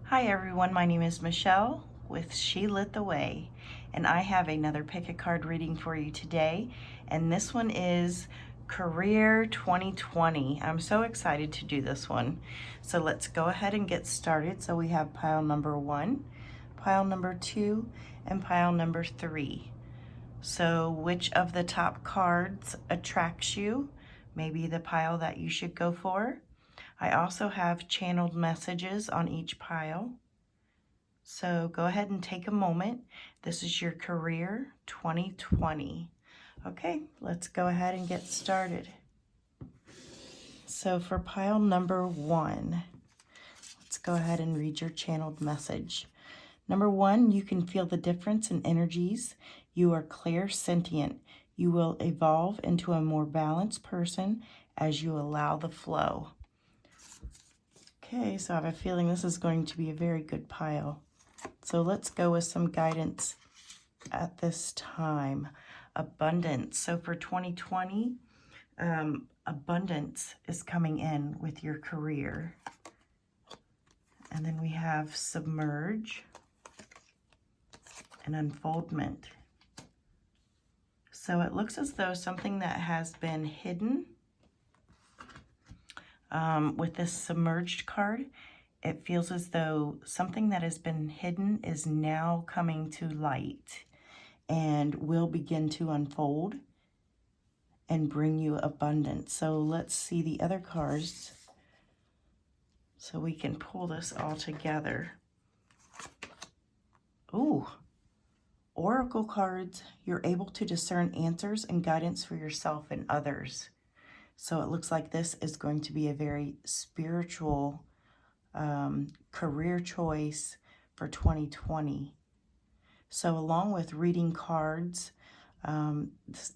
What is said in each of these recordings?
Hi everyone, my name is Michelle with She Lit the Way, and I have another pick a card reading for you today, and this one is Career 2020. I'm so excited to do this one. So let's go ahead and get started. So we have pile number 1, pile number 2, and pile number 3. So which of the top cards attracts you? Maybe the pile that you should go for. I also have channeled messages on each pile. So go ahead and take a moment. This is your Career 2020. Okay, let's go ahead and get started. So for pile number 1, let's go ahead and read your channeled message. Number 1, you can feel the difference in energies. You are clairsentient. You will evolve into a more balanced person as you allow the flow. Okay, so I have a feeling this is going to be a very good pile. So let's go with some guidance at this time. Abundance. So for 2020, abundance is coming in with your career. And then we have submerge and unfoldment. So it looks as though something that has been hidden with this submerged card, it feels as though something that has been hidden is now coming to light and will begin to unfold and bring you abundance. So let's see the other cards so we can pull this all together. Ooh, Oracle cards. You're able to discern answers and guidance for yourself and others. So it looks like this is going to be a very spiritual career choice for 2020. So along with reading cards,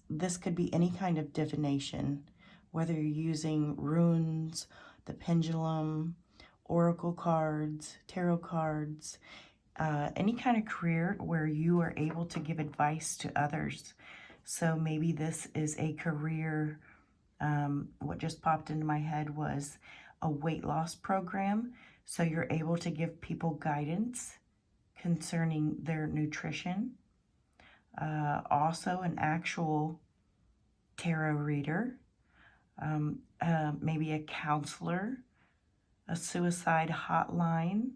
this could be any kind of divination, whether you're using runes, the pendulum, oracle cards, tarot cards, any kind of career where you are able to give advice to others. So maybe this is a career, what just popped into my head was a weight loss program. So you're able to give people guidance concerning their nutrition. Also an actual tarot reader, maybe a counselor, a suicide hotline,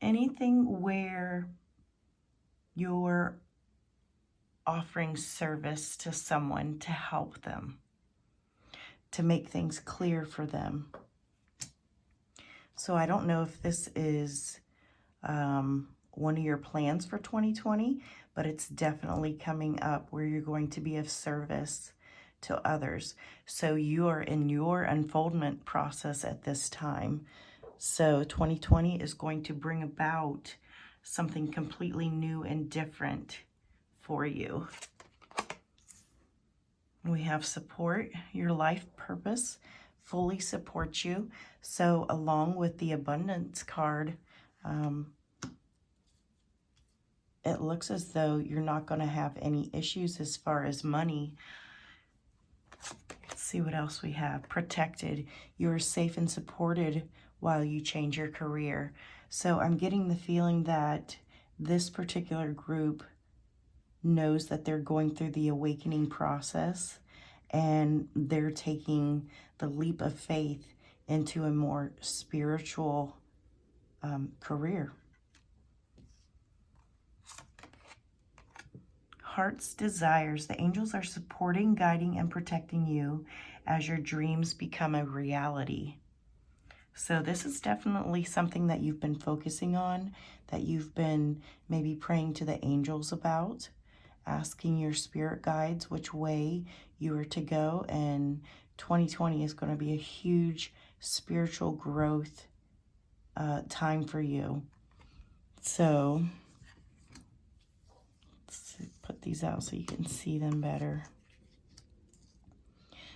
anything where you're offering service to someone to help them, to make things clear for them. So I don't know if this is one of your plans for 2020, but it's definitely coming up where you're going to be of service to others. So you are in your unfoldment process at this time. So 2020 is going to bring about something completely new and different for you. We have support. Your life purpose fully supports you. So along with the abundance card, it looks as though you're not going to have any issues as far as money. Let's see what else we have. Protected. You are safe and supported while you change your career. So I'm getting the feeling that this particular group knows that they're going through the awakening process and they're taking the leap of faith into a more spiritual career. Heart's desires. The angels are supporting, guiding, and protecting you as your dreams become a reality. So this is definitely something that you've been focusing on, that you've been maybe praying to the angels about, asking your spirit guides which way you are to go. And 2020 is going to be a huge spiritual growth time for you. So let's put these out so you can see them better.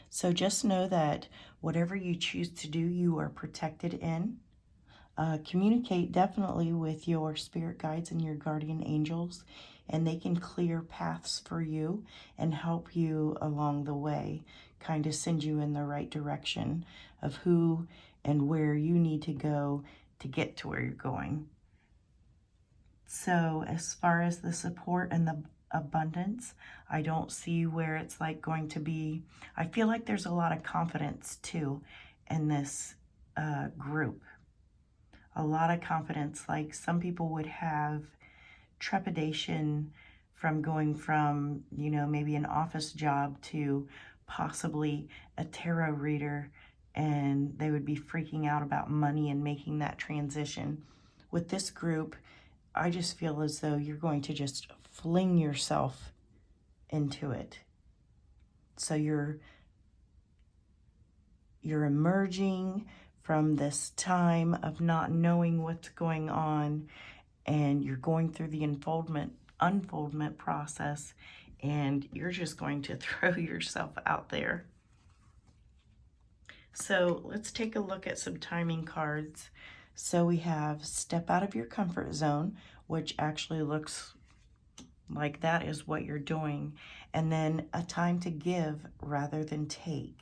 So just know that whatever you choose to do, you are protected in. Communicate definitely with your spirit guides and your guardian angels, and they can clear paths for you and help you along the way, kind of send you in the right direction of who and where you need to go to get to where you're going. So as far as the support and the abundance, I don't see where it's like going to be. I feel like there's a lot of confidence too in this group. A lot of confidence. Like some people would have trepidation from going from, you know, maybe an office job to possibly a tarot reader, and they would be freaking out about money and making that transition. With this group, I just feel as though you're going to just fling yourself into it. So you're emerging from this time of not knowing what's going on, and you're going through the unfoldment process, and you're just going to throw yourself out there. So let's take a look at some timing cards. So we have step out of your comfort zone, which actually looks like that is what you're doing. And then a time to give rather than take.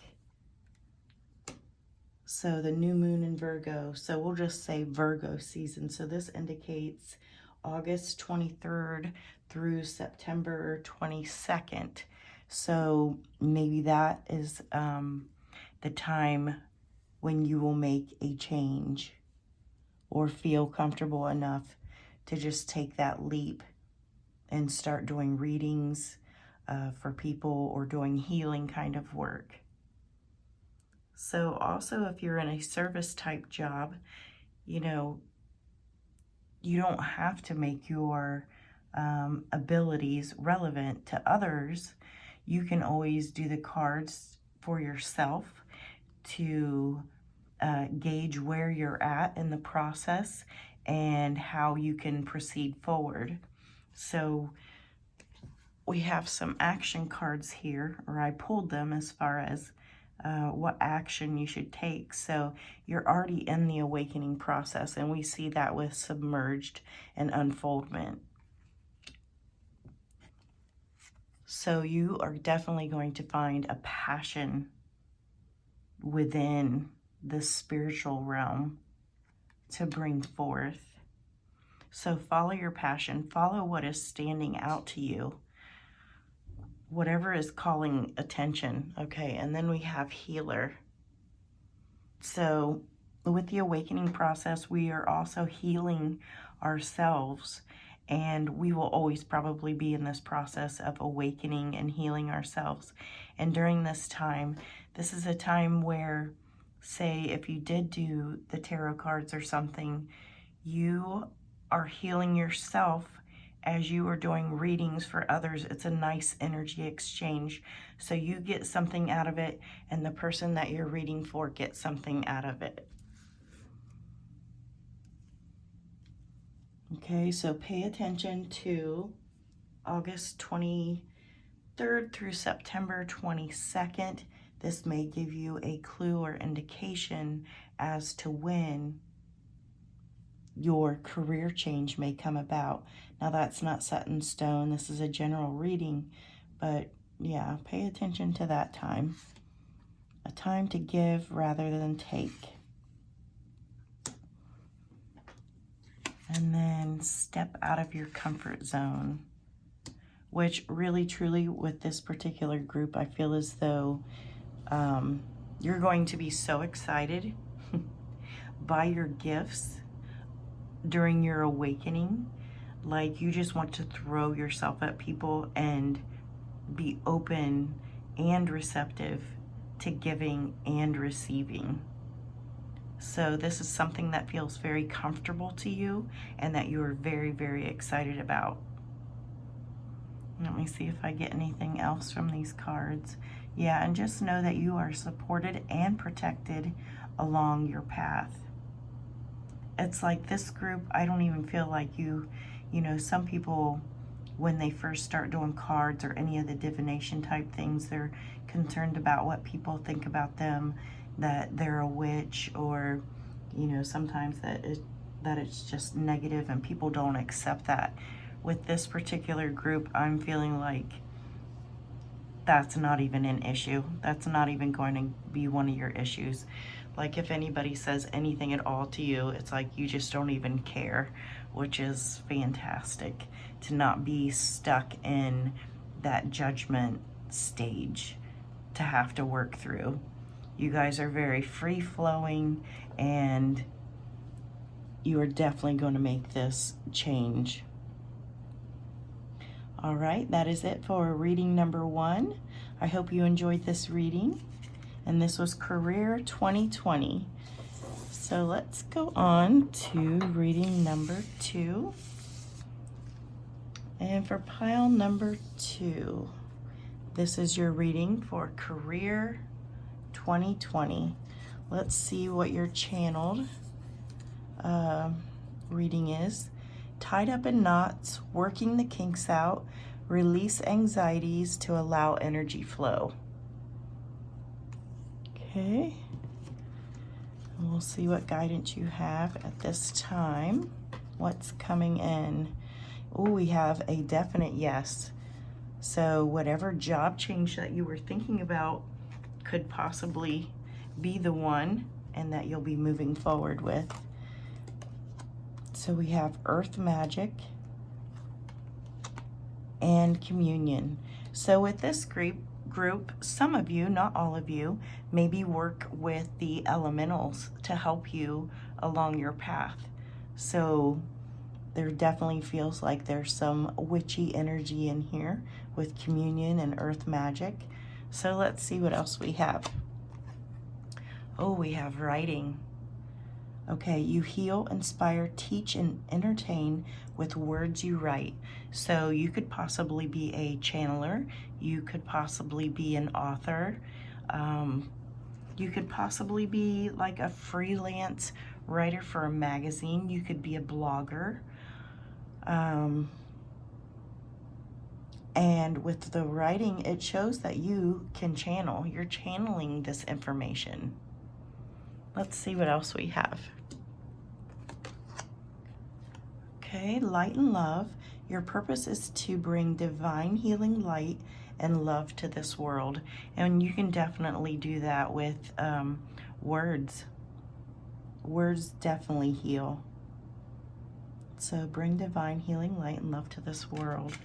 So the new moon in Virgo. So we'll just say Virgo season. So this indicates August 23rd through September 22nd. So maybe that is the time when you will make a change or feel comfortable enough to just take that leap and start doing readings for people or doing healing kind of work. So also if you're in a service type job, you know, you don't have to make your abilities relevant to others. You can always do the cards for yourself to gauge where you're at in the process and how you can proceed forward. So we have some action cards here, or I pulled them as far as what action you should take. So you're already in the awakening process, and we see that with submerged and unfoldment. So you are definitely going to find a passion within the spiritual realm to bring forth. So follow your passion, follow what is standing out to you, whatever is calling attention. Okay, and then we have healer. So with the awakening process, we are also healing ourselves, and we will always probably be in this process of awakening and healing ourselves. And during this time, this is a time where, say, if you did do the tarot cards or something, you are healing yourself as you are doing readings for others. It's a nice energy exchange. So you get something out of it, and the person that you're reading for gets something out of it. Okay, so pay attention to August 23rd through September 22nd. This may give you a clue or indication as to when your career change may come about. Now that's not set in stone. This is a general reading, but yeah, pay attention to that time. A time to give rather than take. And then step out of your comfort zone, which really truly with this particular group, I feel as though you're going to be so excited by your gifts during your awakening. Like you just want to throw yourself at people and be open and receptive to giving and receiving. So this is something that feels very comfortable to you and that you are very, very excited about. Let me see if I get anything else from these cards. Yeah, and just know that you are supported and protected along your path. It's like this group, I don't even feel like you know, some people, when they first start doing cards or any of the divination type things, they're concerned about what people think about them, that they're a witch, or, you know, sometimes that it's just negative and people don't accept that. With this particular group, I'm feeling like that's not even an issue. That's not even going to be one of your issues. Like if anybody says anything at all to you, it's like you just don't even care, which is fantastic to not be stuck in that judgment stage to have to work through. You guys are very free flowing, and you are definitely going to make this change. All right, that is it for reading number 1. I hope you enjoyed this reading. And this was Career 2020. So let's go on to reading number 2. And for pile number 2, this is your reading for Career 2020. Let's see what your channeled reading is. Tied up in knots, working the kinks out, release anxieties to allow energy flow. Okay, and we'll see what guidance you have at this time. What's coming in? Oh, we have a definite yes. So whatever job change that you were thinking about could possibly be the one, and that you'll be moving forward with. So we have Earth Magic and Communion. So with this group, some of you, not all of you, maybe work with the elementals to help you along your path. So there definitely feels like there's some witchy energy in here with Communion and Earth Magic. So let's see what else we have. Oh, we have writing. Okay, you heal, inspire, teach, and entertain with words you write. So you could possibly be a channeler. You could possibly be an author. You could possibly be like a freelance writer for a magazine. You could be a blogger. And with the writing, it shows that you can channel. You're channeling this information. Let's see what else we have. Okay, light and love. Your purpose is to bring divine healing light and love to this world. And you can definitely do that with words. Words definitely heal. So bring divine healing light and love to this world.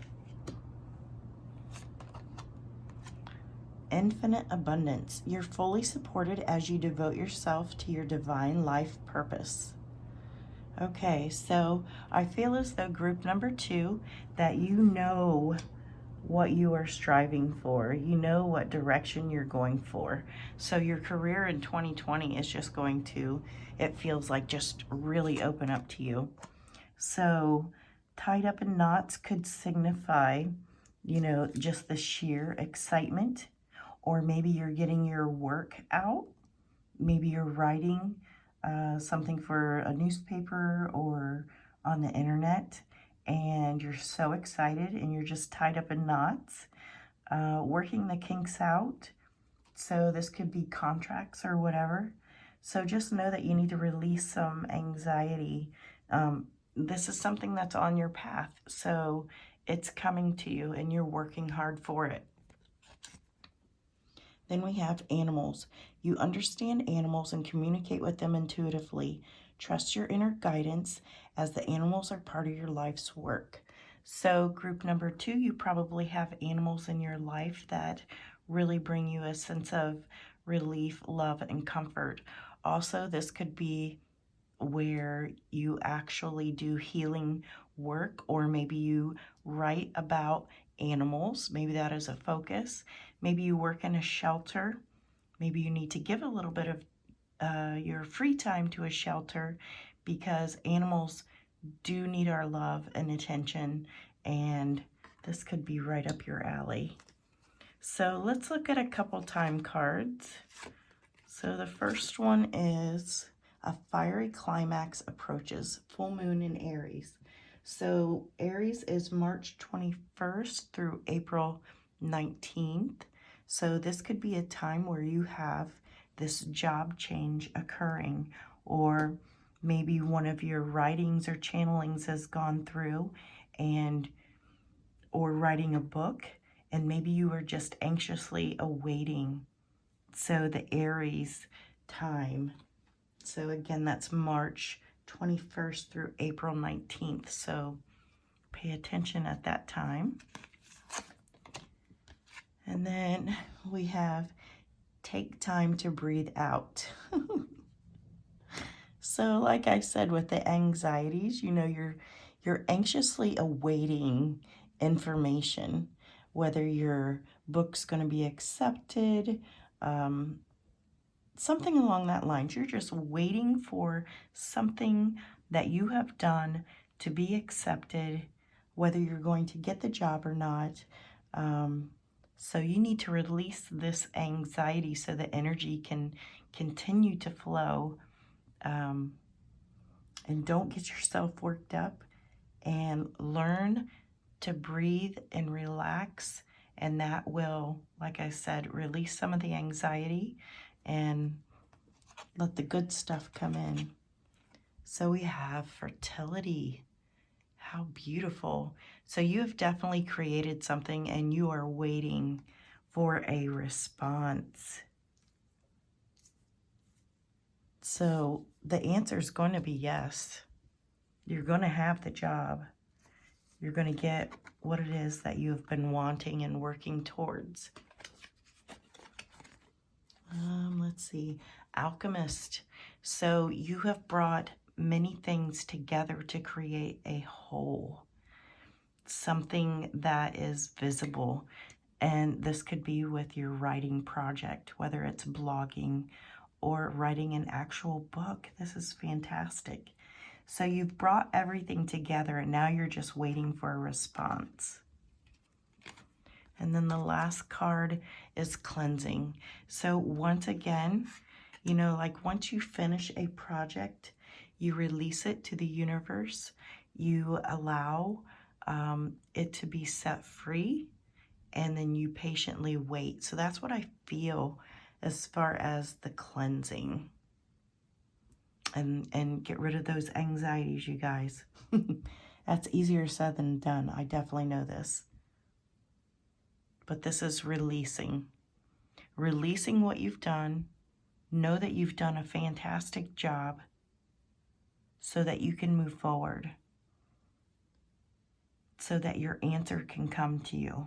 Infinite abundance. You're fully supported as you devote yourself to your divine life purpose. Okay, so I feel as though group number 2, that you know what you are striving for. You know what direction you're going for. So your career in 2020 is just going to, it feels like, just really open up to you. So tied up in knots could signify, you know, just the sheer excitement. Or maybe you're getting your work out. Maybe you're writing something for a newspaper or on the internet, and you're so excited and you're just tied up in knots, working the kinks out. So this could be contracts or whatever. So just know that you need to release some anxiety. This is something that's on your path, so it's coming to you and you're working hard for it. Then we have animals. You understand animals and communicate with them intuitively. Trust your inner guidance, as the animals are part of your life's work. So group number 2, you probably have animals in your life that really bring you a sense of relief, love, and comfort. Also, this could be where you actually do healing work, or maybe you write about animals. Maybe that is a focus. Maybe you work in a shelter. Maybe you need to give a little bit of your free time to a shelter, because animals do need our love and attention, and this could be right up your alley. So let's look at a couple time cards. So the first one is a fiery climax approaches, full moon in Aries. So Aries is March 21st through April 19th. So this could be a time where you have this job change occurring, or maybe one of your writings or channelings has gone through, and or writing a book, and maybe you are just anxiously awaiting. So the Aries time. So again, that's March 21st through April 19th. So pay attention at that time. And then we have take time to breathe out. So like I said, with the anxieties, you know, you're anxiously awaiting information, whether your book's going to be accepted, something along that lines. You're just waiting for something that you have done to be accepted, whether you're going to get the job or not. So you need to release this anxiety so the energy can continue to flow. And don't get yourself worked up, and learn to breathe and relax. And that will, like I said, release some of the anxiety and let the good stuff come in. So we have fertility. How beautiful. So you have definitely created something and you are waiting for a response. So the answer is going to be yes. You're going to have the job. You're going to get what it is that you have been wanting and working towards. Let's see. Alchemist. So you have brought many things together to create a whole. Something that is visible. And this could be with your writing project, whether it's blogging or writing an actual book. This is fantastic. So you've brought everything together and now you're just waiting for a response. And then the last card is cleansing. So once again, you know, like once you finish a project, you release it to the universe. You allow it to be set free, and then you patiently wait. So that's what I feel as far as the cleansing. And get rid of those anxieties, you guys. That's easier said than done. I definitely know this. But this is releasing. Releasing what you've done. Know that you've done a fantastic job so that you can move forward. So that your answer can come to you.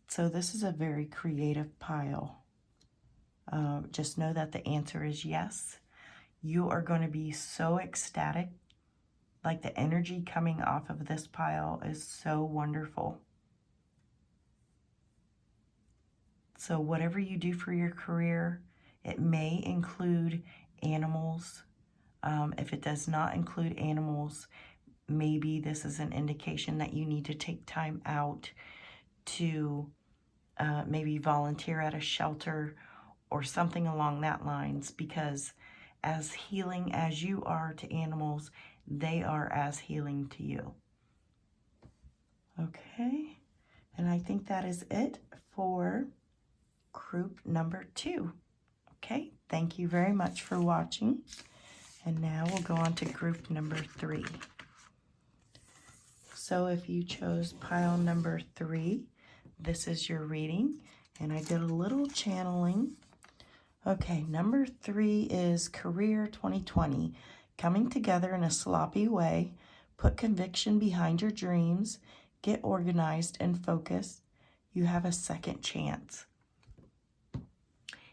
So this is a very creative pile. Just know that the answer is yes. You are going to be so ecstatic. Like the energy coming off of this pile is so wonderful. So whatever you do for your career, it may include animals. If it does not include animals, maybe this is an indication that you need to take time out to maybe volunteer at a shelter or something along that lines, because as healing as you are to animals, they are as healing to you. Okay, and I think that is it for group number 2. Okay, thank you very much for watching. And now we'll go on to group number 3. So if you chose pile number 3, this is your reading. And I did a little channeling. Okay, number 3 is Career 2020. Coming together in a sloppy way. Put conviction behind your dreams. Get organized and focused. You have a second chance.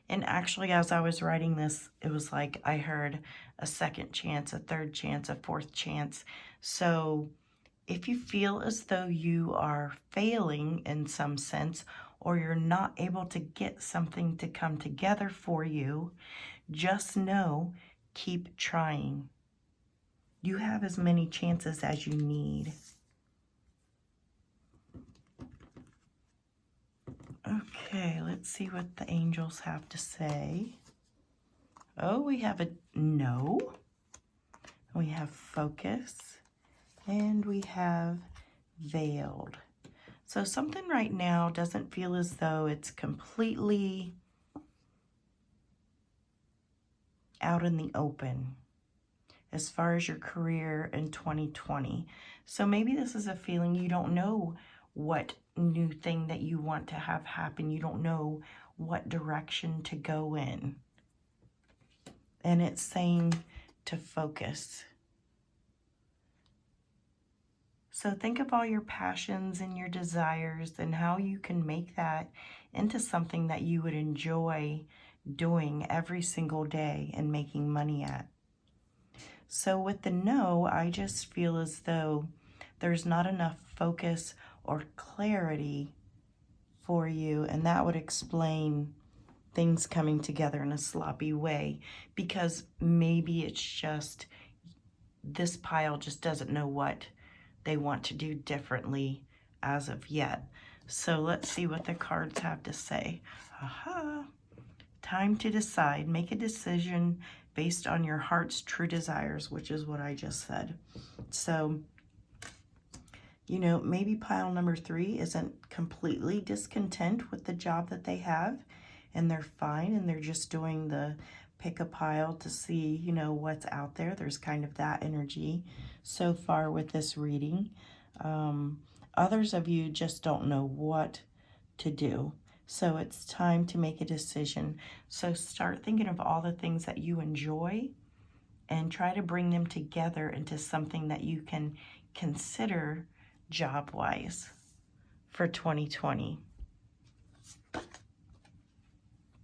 And actually, as I was writing this, it was like I heard a second chance, a third chance, a fourth chance. So if you feel as though you are failing in some sense, or you're not able to get something to come together for you, just know, keep trying. You have as many chances as you need. Okay, let's see what the angels have to say. Oh, we have a no. We have focus. And we have veiled. So something right now doesn't feel as though it's completely out in the open as far as your career in 2020. So maybe this is a feeling you don't know what new thing that you want to have happen. You don't know what direction to go in. And it's saying to focus. So think of all your passions and your desires and how you can make that into something that you would enjoy doing every single day and making money at. So with the no, I just feel as though there's not enough focus or clarity for you, and that would explain things coming together in a sloppy way, because maybe it's just this pile just doesn't know what they want to do differently as of yet. So let's see what the cards have to say. Aha! Time to decide. Make a decision based on your heart's true desires, which is what I just said. So, you know, maybe pile number 3 isn't completely discontent with the job that they have, and they're fine, and they're just doing the pick a pile to see, you know, what's out there. There's kind of that energy so far with this reading. Others of you just don't know what to do. So it's time to make a decision. So start thinking of all the things that you enjoy and try to bring them together into something that you can consider job-wise for 2020.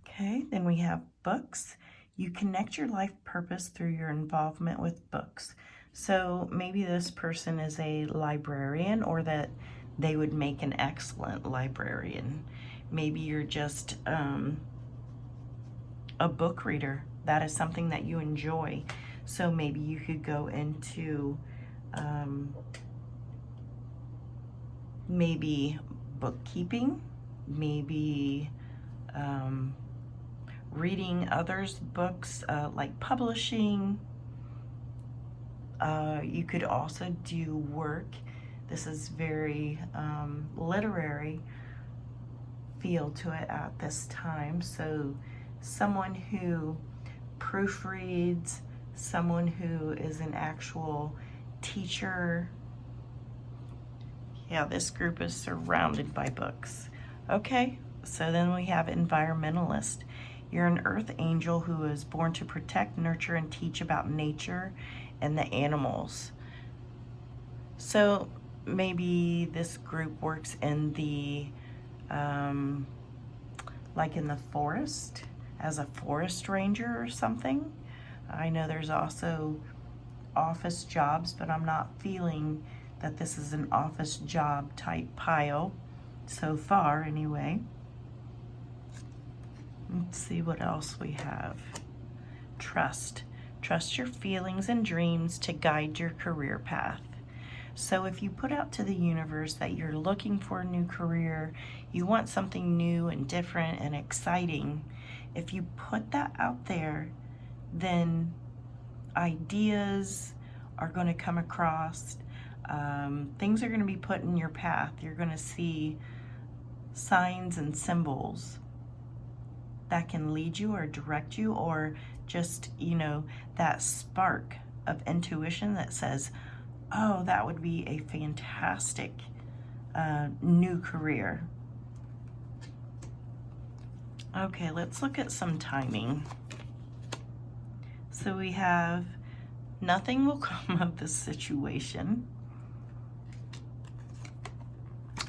Okay, then we have books. You connect your life purpose through your involvement with books. So maybe this person is a librarian, or that they would make an excellent librarian. Maybe you're just a book reader. That is something that you enjoy. So maybe you could go into maybe bookkeeping, maybe reading others' books, like publishing. You could also do work. This is very literary feel to it at this time. So someone who proofreads, someone who is an actual teacher. Yeah, this group is surrounded by books. Okay, so then we have environmentalist. You're an earth angel who is born to protect, nurture, and teach about nature and the animals. So maybe this group works in the like in the forest as a forest ranger or something. I know there's also office jobs, but I'm not feeling that this is an office job type pile so far anyway. Let's see what else we have. Trust. Trust your feelings and dreams to guide your career path. So if you put out to the universe that you're looking for a new career, you want something new and different and exciting, if you put that out there, then ideas are going to come across. Things are going to be put in your path. You're going to see signs and symbols that can lead you or direct you, or just, you know, that spark of intuition that says, oh, that would be a fantastic new career. Okay, let's look at some timing. So we have nothing will come of this situation.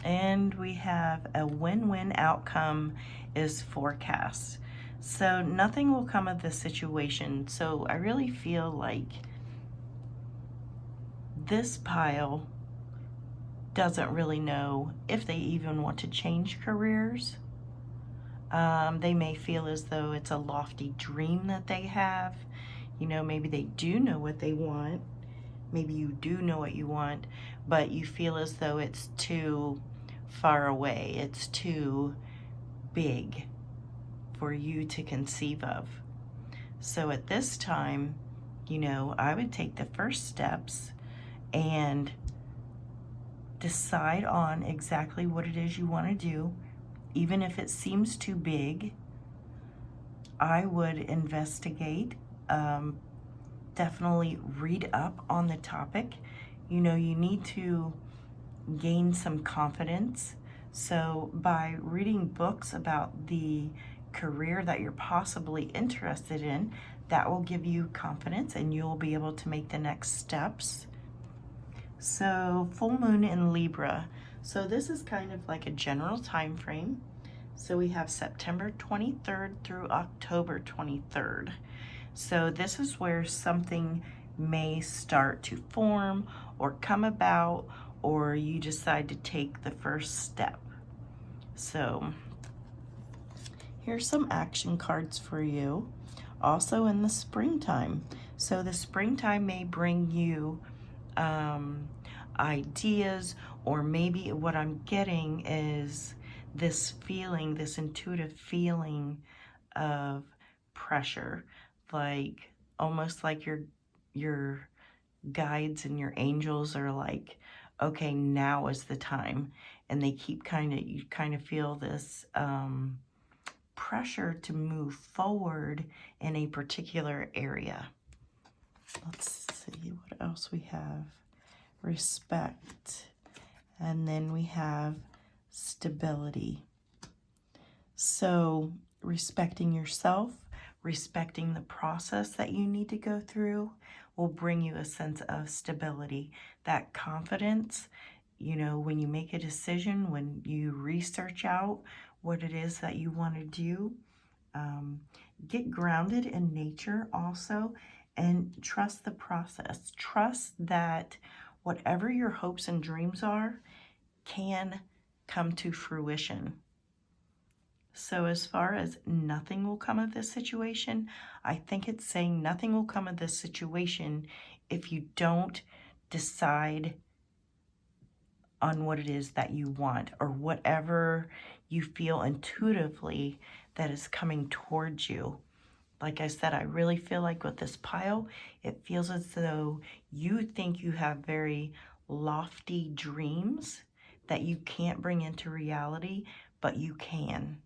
And we have a win-win outcome is forecast. So nothing will come of this situation. So I really feel like this pile doesn't really know if they even want to change careers. They may feel as though it's a lofty dream that they have. You know, maybe they do know what they want. Maybe you do know what you want, but you feel as though it's too far away. It's too big for you to conceive of. So at this time, you know, I would take the first steps and decide on exactly what it is you want to do. Even if it seems too big, I would investigate, definitely read up on the topic. You know, you need to gain some confidence. So by reading books about the career that you're possibly interested in, that will give you confidence and you'll be able to make the next steps. So full moon in Libra. So this is kind of like a general time frame. So we have September 23rd through October 23rd. So this is where something may start to form or come about, or you decide to take the first step. So here's some action cards for you. Also in the springtime. So the springtime may bring you ideas, or maybe what I'm getting is this feeling, this intuitive feeling of pressure, like almost like your guides and your angels are like, okay, now is the time. And they keep you kind of feel this pressure to move forward in a particular area. Let's see what else we have. Respect. And then we have stability. So respecting yourself, respecting the process that you need to go through will bring you a sense of stability. That confidence, you know, when you make a decision, when you research out what it is that you want to do, get grounded in nature also, and trust the process. Trust that whatever your hopes and dreams are can come to fruition. So as far as nothing will come of this situation, I think it's saying nothing will come of this situation if you don't decide on what it is that you want, or whatever you feel intuitively that is coming towards you. Like I said, I really feel like with this pile, it feels as though you think you have very lofty dreams that you can't bring into reality, but you can.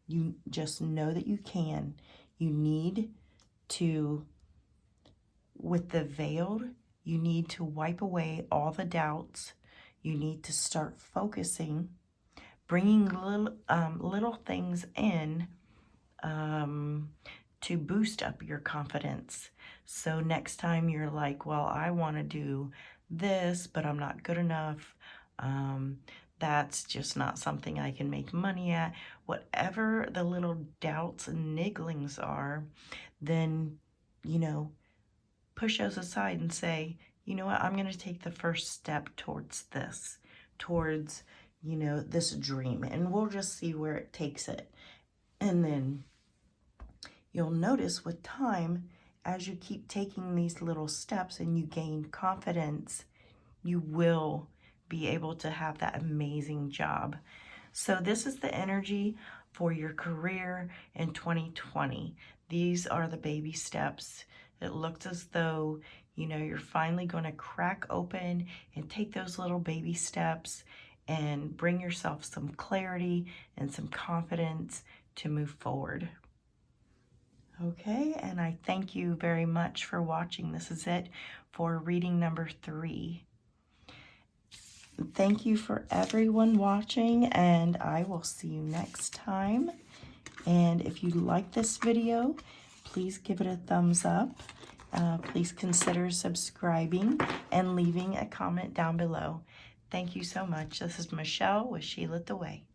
You just know that you can. You need to, with the veiled, you need to wipe away all the doubts. You need to start focusing, bringing little things in to boost up your confidence. So next time you're like, well, I want to do this, but I'm not good enough. That's just not something I can make money at. Whatever the little doubts and nigglings are, then, you know, push those aside and say, you know what, I'm going to take the first step towards this, towards, you know, this dream, and we'll just see where it takes it. And then you'll notice with time, as you keep taking these little steps and you gain confidence, you will be able to have that amazing job. So this is the energy for your career in 2020. These are the baby steps. It looks as though, you know, you're finally going to crack open and take those little baby steps and bring yourself some clarity and some confidence to move forward. Okay, and I thank you very much for watching. This is it for reading number 3. Thank you for everyone watching, and I will see you next time. And if you like this video, please give it a thumbs up. Please consider subscribing and leaving a comment down below. Thank you so much. This is Michelle with She Lit the Way.